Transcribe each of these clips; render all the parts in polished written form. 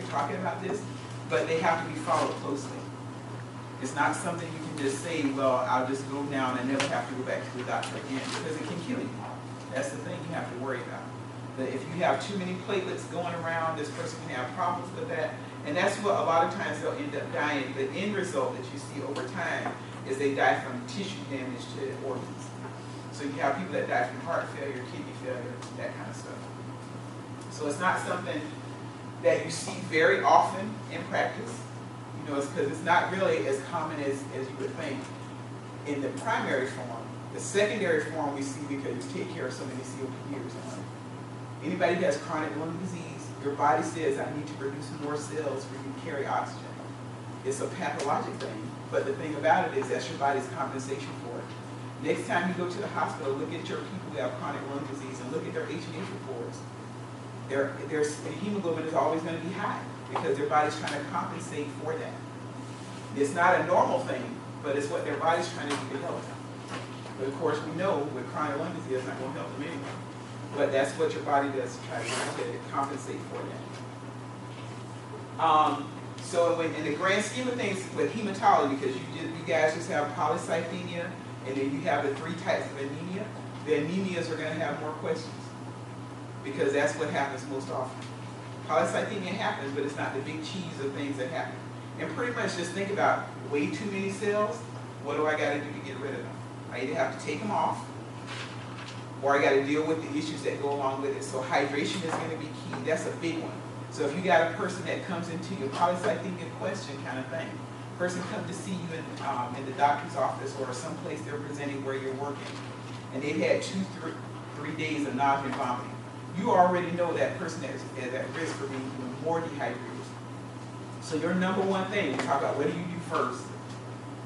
talking about this, but they have to be followed closely. It's not something you can just say, well, I'll just go now and I never have to go back to the doctor again, because it can kill you. That's the thing you have to worry about. But if you have too many platelets going around, this person can have problems with that. And that's what a lot of times they'll end up dying. The end result that you see over time is they die from tissue damage to organs. So you have people that die from heart failure, kidney failure, that kind of stuff. So it's not something that you see very often in practice. You know, it's because it's not really as common as you would think in the primary form. The secondary form we see because you take care of so many COPDers. Anybody who has chronic lung disease, your body says, I need to produce more cells for you to carry oxygen. It's a pathologic thing, but the thing about it is that's your body's compensation for it. Next time you go to the hospital, look at your people who have chronic lung disease and look at their H&H reports. Their hemoglobin is always going to be high because their body's trying to compensate for that. It's not a normal thing, but it's what their body's trying to do to help them. But of course, we know with chronic lung disease, it's not going to help them anyway. But that's what your body does to try to compensate for that. So in the grand scheme of things with hematology, because you guys just have polycythemia, and then you have the 3 types of anemia, the anemias are going to have more questions. Because that's what happens most often. Polycythemia happens, but it's not the big cheese of things that happen. And pretty much just think about way too many cells, what do I got to do to get rid of them? I either have to take them off, or I got to deal with the issues that go along with it. So hydration is going to be key. That's a big one. So if you got a person that comes into your polycythemia question kind of thing, person comes to see you in the doctor's office or someplace they're presenting where you're working, and they've had 2-3 days of nausea and vomiting. You already know that person is at risk for being even more dehydrated. So your number one thing, we talk about what do you do first.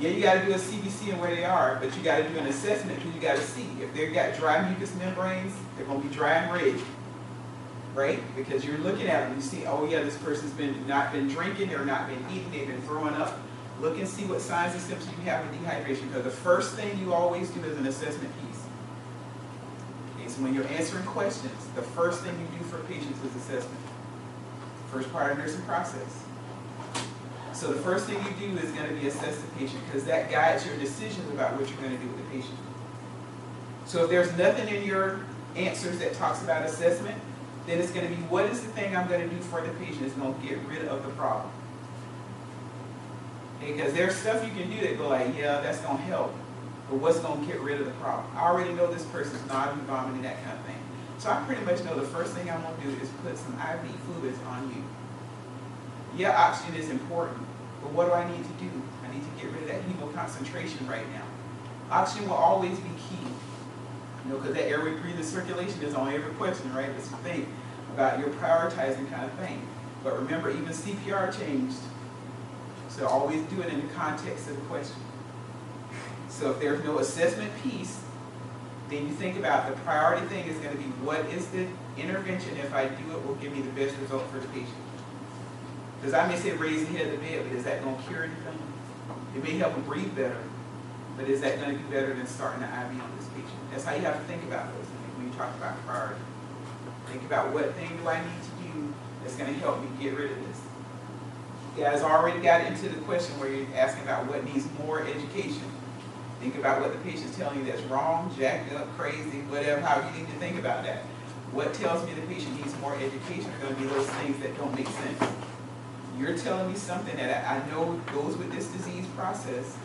Yeah, you got to do a CBC and where they are, but you got to do an assessment because you got to see. If they've got dry mucous membranes, they're going to be dry and red, right? Because you're looking at them, you see, oh yeah, this person's not been drinking, or not been eating, they've been throwing up. Look and see what signs and symptoms you have of dehydration, because the first thing you always do is an assessment piece. Okay, so when you're answering questions, the first thing you do for patients is assessment. First part of the nursing process. So the first thing you do is going to be assess the patient, because that guides your decisions about what you're going to do with the patient. So if there's nothing in your answers that talks about assessment, then it's going to be, what is the thing I'm going to do for the patient that's going to get rid of the problem? Okay, because there's stuff you can do that go like, yeah, that's going to help, but what's going to get rid of the problem? I already know this person's nausea, vomiting, that kind of thing. So I pretty much know the first thing I'm going to do is put some IV fluids on you. Yeah, oxygen is important, but what do I need to do? I need to get rid of that hemoconcentration right now. Oxygen will always be key, you know, because that airway breathing circulation is on every question, right? It's a thing about your prioritizing kind of thing. But remember, even CPR changed, so always do it in the context of the question. So if there's no assessment piece, then you think about the priority thing is going to be, what is the intervention, if I do it, will give me the best result for the patient? Because I may say raise the head of the bed, but is that going to cure anything? It may help them breathe better, but is that going to be better than starting an IV on this patient? That's how you have to think about those things when you talk about priority. Think about, what thing do I need to do that's going to help me get rid of this? You guys already got into the question where you're asking about what needs more education. Think about what the patient's telling you that's wrong, jacked up, crazy, whatever, how you need to think about that. What tells me the patient needs more education are going to be those things that don't make sense. You're telling me something that I know goes with this disease process.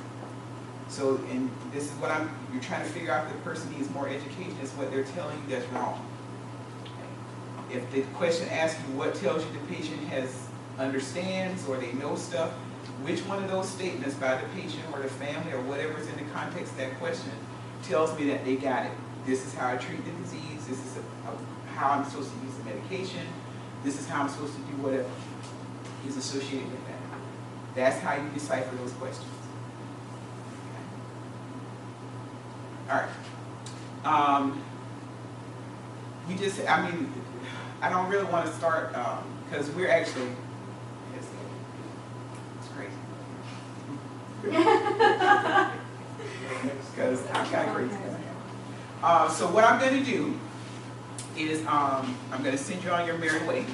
So, and this is what you're trying to figure out if the person needs more education, is what they're telling you that's wrong. Okay. If the question asks you what tells you the patient understands or they know stuff, which one of those statements by the patient or the family or whatever is in the context of that question tells me that they got it. This is how I treat the disease. This is how I'm supposed to use the medication. This is how I'm supposed to do whatever is associated with that. That's how you decipher those questions. Okay. All right. I don't really want to start, because we're actually, it's crazy. Because I'm kind of crazy. So what I'm going to do is, I'm going to send you on your merry way.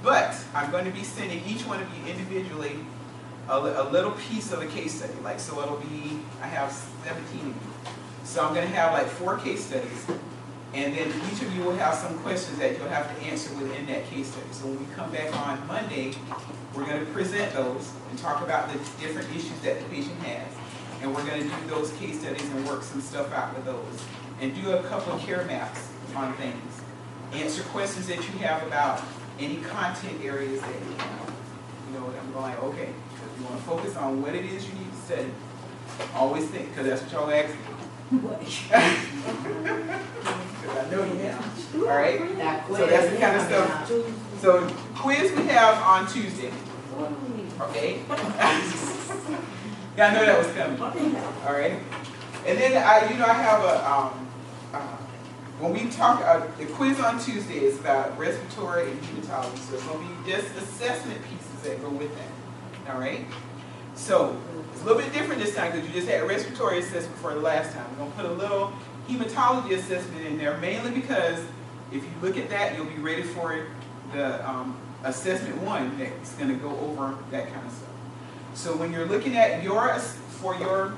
But I'm going to be sending each one of you individually a little piece of a case study. Like, so it'll be, I have 17 of you. So I'm going to have like 4 case studies. And then each of you will have some questions that you'll have to answer within that case study. So when we come back on Monday, we're going to present those and talk about the different issues that the patient has. And we're going to do those case studies and work some stuff out with those. And do a couple of care maps on things. Answer questions that you have about any content areas that you have. You know, I'm going, okay, if you want to focus on what it is you need to study, always think, because that's what y'all ask me. I know you have. All right? So that's the kind of stuff. So quiz we have on Tuesday. Okay? Yeah, I know that was coming. All right? And then I have when we talk, the quiz on Tuesday is about respiratory and hematology. So it's going to be just assessment pieces that go with that. All right? So it's a little bit different this time because you just had respiratory assessment for the last time. We're going to put a little hematology assessment in there, mainly because if you look at that, you'll be ready for the assessment 1 that's going to go over that kind of stuff. So when you're looking at your respiratory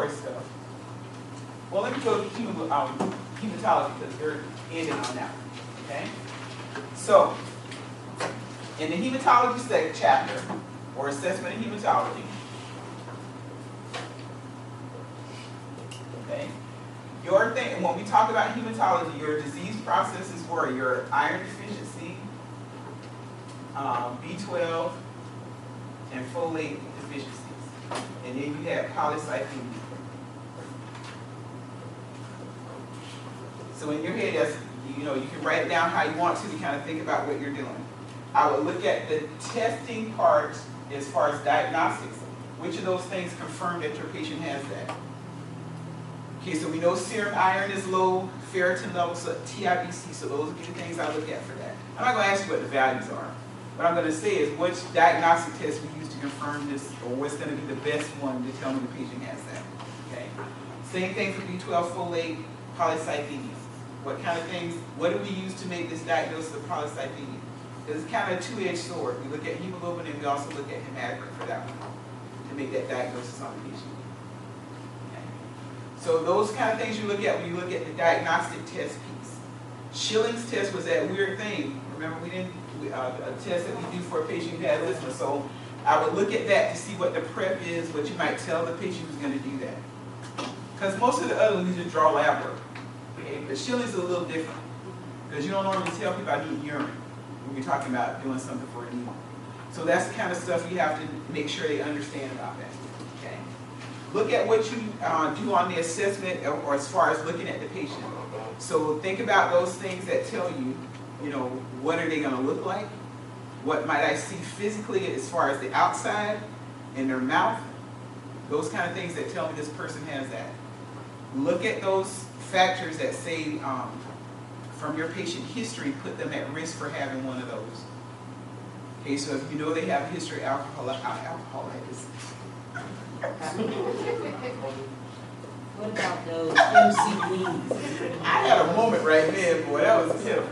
stuff, well, let me go to hematology because they're ending on that one, okay? So, in the hematology chapter, or assessment of hematology, okay, your thing, when we talk about hematology, your disease processes were your iron deficiency, B12, and folate deficiencies. And then you have polycythemia. So in your head, that's, you can write it down how you want to kind of think about what you're doing. I would look at the testing part as far as diagnostics. Which of those things confirm that your patient has that? Okay, so we know serum iron is low, ferritin levels, so TIBC, so those would be the things I look at for that. I'm not going to ask you what the values are. What I'm going to say is which diagnostic test we use to confirm this, or what's going to be the best one to tell me the patient has that. Okay. Same thing for B12, folate, polycythemia. What kind of things, what do we use to make this diagnosis of polycythemia? Because it's kind of a two-edged sword. We look at hemoglobin and we also look at hematocrit for that one, to make that diagnosis on the patient. Okay. So those kind of things you look at when you look at the diagnostic test piece. Schilling's test was that weird thing. Remember, a test that we do for a patient who has asthma. So I would look at that to see what the prep is, what you might tell the patient who's going to do that. Because most of the other ones you just draw lab work. Okay? But Schilling's a little different. Because you don't normally tell people I need urine when you're talking about doing something for anemia. So that's the kind of stuff you have to make sure they understand about that. Okay? Look at what you do on the assessment, or as far as looking at the patient. So think about those things that tell you, what are they going to look like? What might I see physically as far as the outside, in their mouth? Those kind of things that tell me this person has that. Look at those factors that say, from your patient history, put them at risk for having one of those. Okay, so if you know they have a history of alcoholitis. What about those MCDs? I had a moment right there, boy, that was pitiful.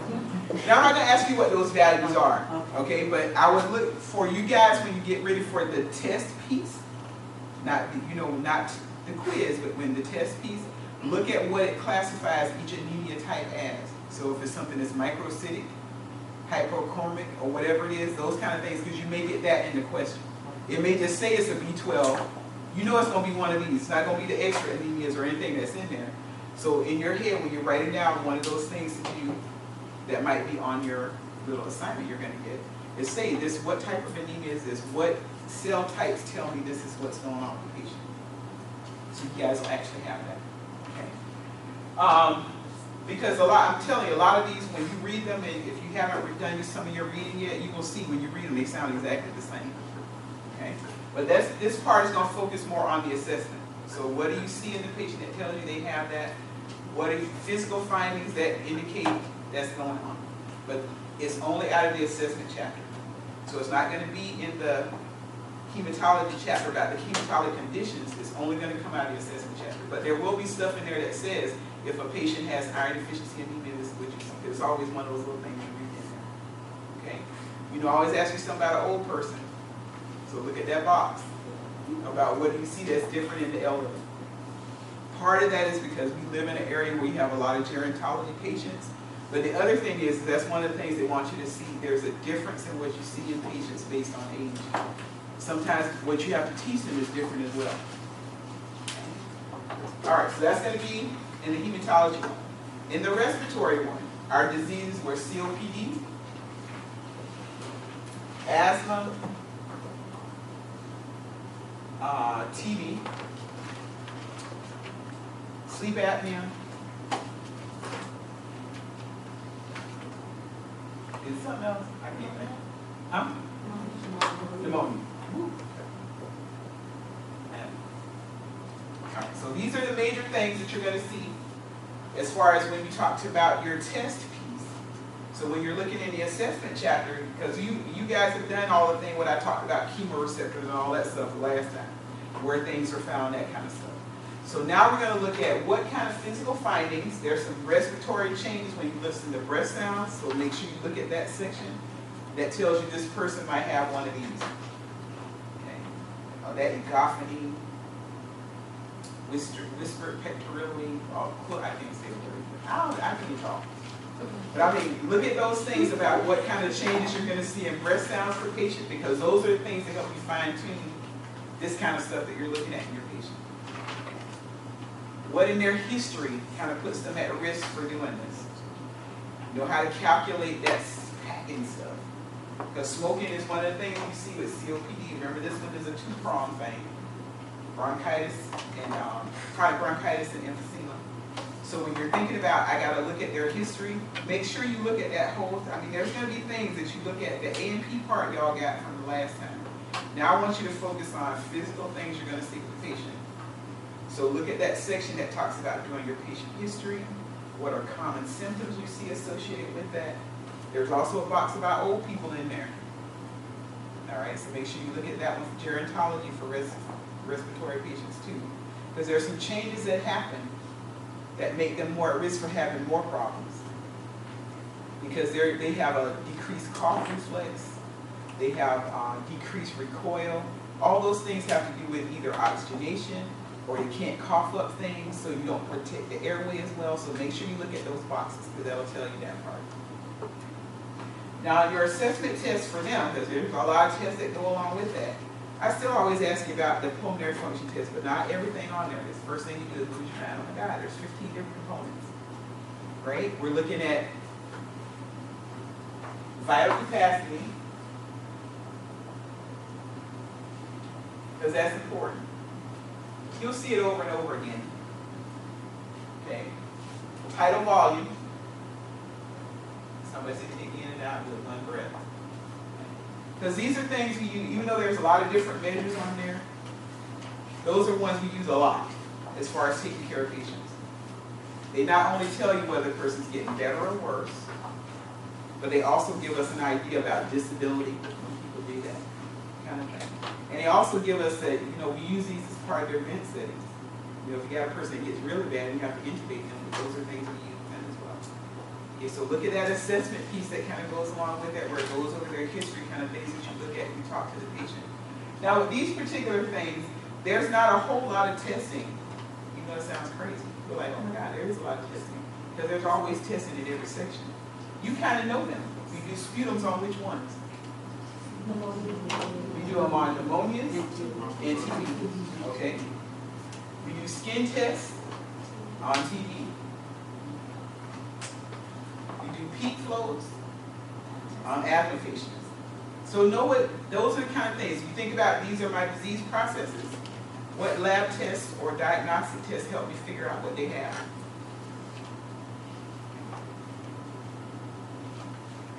Now I'm not going to ask you what those values are, okay? But I would look for you guys when you get ready for the test piece, not the quiz, but when the test piece, look at what it classifies each anemia type as. So if it's something that's microcytic, hypochromic, or whatever it is, those kind of things, because you may get that in the question. It may just say it's a B12. You know it's going to be one of these. It's not going to be the extra anemias or anything that's in there. So in your head, when you're writing down one of those things that might be on your little assignment you're going to get, is say this: what type of anemia is this? What cell types tell me this is what's going on with the patient? So you guys will actually have that. Okay. Because I'm telling you, a lot of these, when you read them, and if you haven't done some of your reading yet, you will see when you read them, they sound exactly the same. Okay? But this part is going to focus more on the assessment. So what do you see in the patient that tells you they have that? What are physical findings that indicate that's going on? But it's only out of the assessment chapter. So it's not going to be in the hematology chapter about the hematologic conditions. It's only going to come out of the assessment chapter. But there will be stuff in there that says if a patient has iron deficiency anemia, this is what you see. It's always one of those little things you read in there. Okay? You know, I always ask you something about an old person. So look at that box about what do you see that's different in the elderly. Part of that is because we live in an area where you have a lot of gerontology patients. But the other thing is that's one of the things they want you to see. There's a difference in what you see in patients based on age. Sometimes what you have to teach them is different as well. All right, so that's going to be in the hematology one. In the respiratory one, our diseases were COPD, asthma, TB, sleep apnea, is something else? I can't think. Huh? Pneumonia. All right, so these are the major things that you're going to see as far as when you talked about your test piece. So when you're looking in the assessment chapter, because you guys have done all the thing what I talked about, chemoreceptors and all that stuff last time, where things are found, that kind of stuff. So now we're going to look at what kind of physical findings. There's some respiratory changes when you listen to breath sounds, so make sure you look at that section. That tells you this person might have one of these. Okay. That egophony, whispered pectorally, I can't say the word. I can't talk. But I mean, look at those things about what kind of changes you're going to see in breath sounds for patients, because those are the things that help you fine-tune this kind of stuff that you're looking at in your patient. What in their history kind of puts them at risk for doing this? You know how to calculate that packing stuff. Because smoking is one of the things you see with COPD. Remember, this one is a two-pronged thing. Bronchitis and chronic bronchitis and emphysema. So when you're thinking about, I got to look at their history, make sure you look at that whole, I mean, there's going to be things that you look at. The A&P part y'all got from the last time. Now I want you to focus on physical things you're going to see with the patient. So look at that section that talks about doing your patient history. What are common symptoms you see associated with that? There's also a box about old people in there. All right, so make sure you look at that one for gerontology for respiratory patients too. Because there's some changes that happen that make them more at risk for having more problems. Because they have a decreased cough reflex, they have decreased recoil. All those things have to do with either oxygenation or you can't cough up things, so you don't protect the airway as well. So make sure you look at those boxes, because that'll tell you that part. Now, your assessment test for them, because there's a lot of tests that go along with that. I still always ask you about the pulmonary function test, but not everything on there. The first thing you do is lose your mind. Oh my God, there's 15 different components. Right? We're looking at vital capacity, because that's important. You'll see it over and over again. Okay? Tidal volume. Somebody said take in and out with one breath. Because these are things even though there's a lot of different measures on there, those are ones we use a lot as far as taking care of patients. They not only tell you whether the person's getting better or worse, but they also give us an idea about disability when people do that kind of thing. And they also give us that, we use these as part of their vent settings. If you got a person that gets really bad, you have to intubate them. Those are things we use then as well. Okay, so look at that assessment piece that kind of goes along with that, where it goes over their history, kind of things that you look at and you talk to the patient. Now with these particular things, there's not a whole lot of testing. It sounds crazy. You're like, oh my God, there is a lot of testing. Because there's always testing in every section. You kind of know them. We do sputums on which ones? We do them on pneumonias and TB. Okay? We do skin tests on TB. We do peak flows on asthma patients. So know what, those are the kind of things. You think about, these are my disease processes. What lab tests or diagnostic tests help me figure out what they have?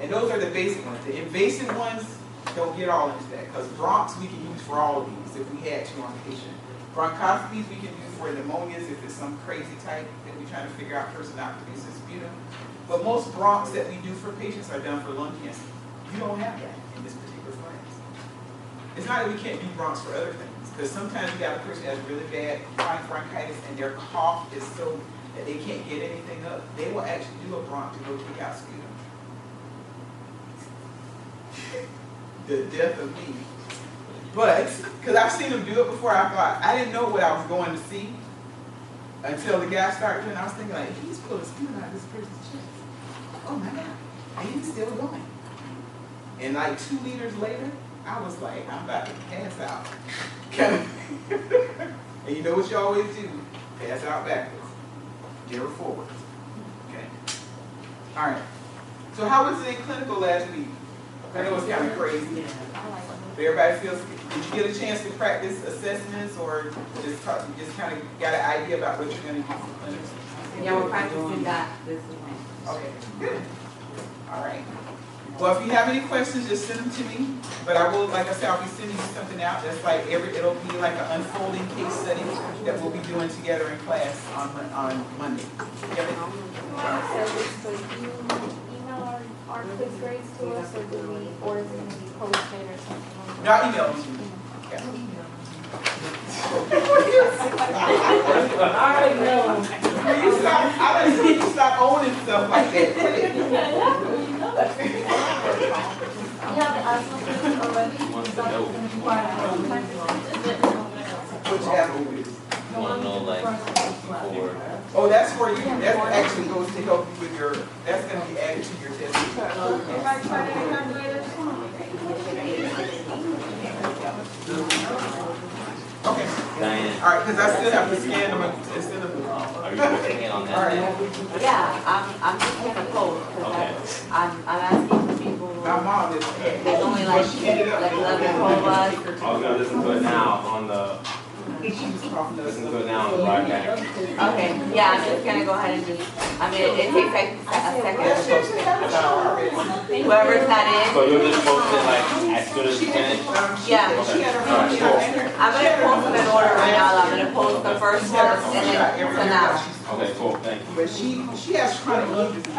And those are the basic ones. The invasive ones don't get all into that, because bronchs we can use for all of these if we had to on the patient. Bronchoscopies we can use for pneumonias if it's some crazy type that we're trying to figure out person not producing sputum. But most bronchs that we do for patients are done for lung cancer. You don't have that in this particular class. It's not that we can't do bronchs for other things, because sometimes you got a person that has really bad chronic bronchitis and their cough is so that they can't get anything up. They will actually do a bronch to go take out sputum. The death of me. But, because I've seen him do it before, I thought, I didn't know what I was going to see until the guy started doing it. I was thinking like, he's pulling skin out of this person's chest. Oh my God, and he's still going. And like 2 liters later, I was like, I'm about to pass out. And you know what you always do? Pass out backwards, never forwards. Okay. All right. So how was it in clinical last week? I know it's kind of crazy. Everybody feels, did you get a chance to practice assessments or just kind of got an idea about what you're going to do for clinics? Yeah, we're practicing that this weekend. Okay, good. All right. Well, if you have any questions, just send them to me. But I will, like I said, I'll be sending you something out that's like it'll be like an unfolding case study that we'll be doing together in class on Monday. Yeah. So do you email our quiz grades to us, or do we, or is it going to be posted or something? No, I'll email them to you. Yeah. I already know. Will you stop? I like when you stop owning stuff like that. You have the asthma quiz already? What you have over this? You want to know, like, for, Oh, that's for you. That actually goes to help you with your, that's going to be added to your test. Okay. Diane, All right, because I still have to scan them and send them. are you working in on All that? right. Yeah, I'm just gonna post, Okay. because I'm asking for people, My mom is. there's only like 11, 12 of us. I was gonna listen to it now on the, listen to it now on the broadcast. Okay, yeah, I'm just gonna go ahead and just, I mean, it takes like a second. Whoever that So you'll just post it like as soon as you finish? Yeah. She had her Alright, cool. I'm gonna post them in order right now, I'm gonna post the first one and then send out. Okay, cool, thank you. But she has chronic lung disease.